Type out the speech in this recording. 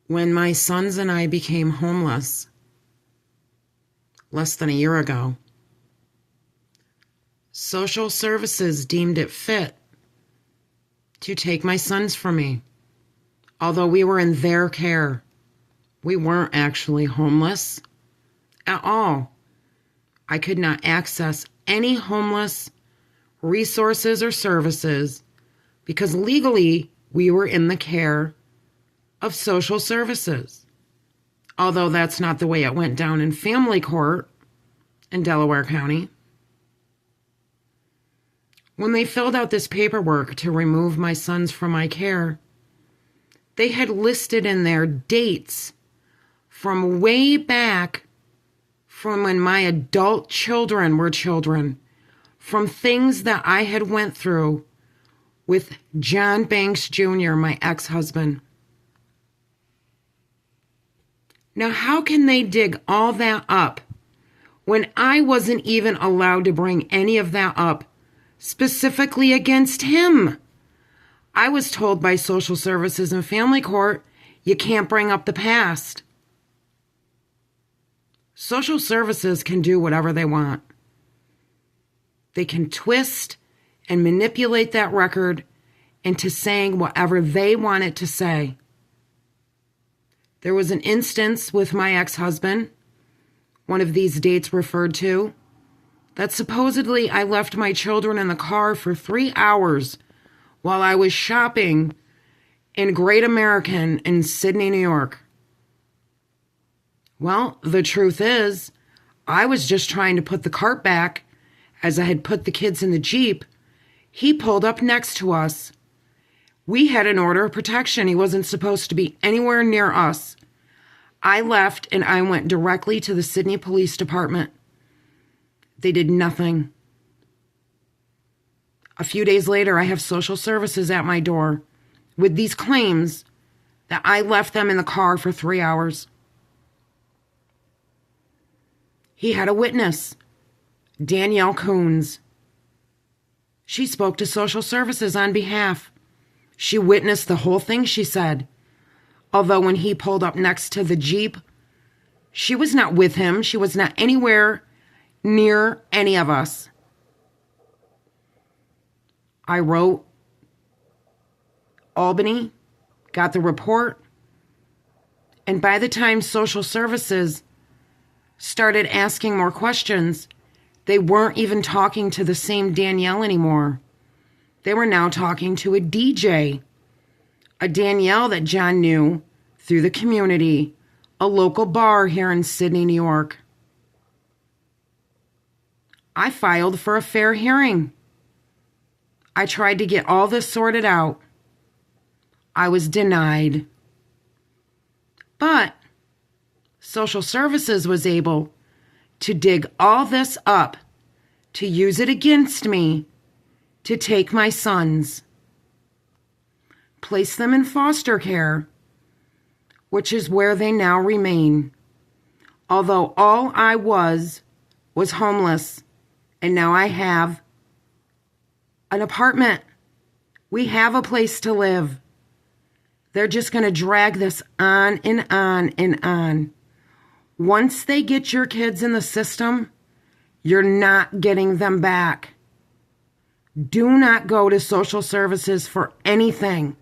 When my sons and I became homeless less than a year ago, social services deemed it fit to take my sons from me. Although we were in their care, we weren't actually homeless at all. I could not access any homeless resources or services because legally we were in the care of social services. Although that's not the way it went down in family court in Delaware County. When they filled out this paperwork to remove my sons from my care, they had listed in there dates from way back from when my adult children were children, from things that I had went through with John Banks Jr., my ex-husband. Now, how can they dig all that up when I wasn't even allowed to bring any of that up specifically against him? I was told by social services and family court, you can't bring up the past. Social services can do whatever they want. They can twist and manipulate that record into saying whatever they want it to say. There was an instance with my ex-husband, one of these dates referred to, that supposedly I left my children in the car for 3 hours while I was shopping in Great American in Sydney, New York. Well, the truth is, I was just trying to put the cart back as I had put the kids in the Jeep. He pulled up next to us. We had an order of protection. He wasn't supposed to be anywhere near us. I left and I went directly to the Sydney Police Department. They did nothing. A few days later, I have social services at my door with these claims that I left them in the car for 3 hours. He had a witness, Danielle Coons. She spoke to social services on behalf. She witnessed the whole thing, she said. Although when he pulled up next to the Jeep, she was not with him. She was not anywhere near any of us. I wrote Albany, got the report, and by the time social services started asking more questions, they weren't even talking to the same Danielle anymore. They were now talking to a DJ, a Danielle that John knew through the community, a local bar here in Sydney, New York. I filed for a fair hearing. I tried to get all this sorted out. I was denied. But social services was able to dig all this up, to use it against me, to take my sons, place them in foster care, which is where they now remain. Although all I was homeless, and now I have an apartment. We have a place to live. They're just going to drag this on and on and on. Once they get your kids in the system, you're not getting them back. Do not go to social services for anything.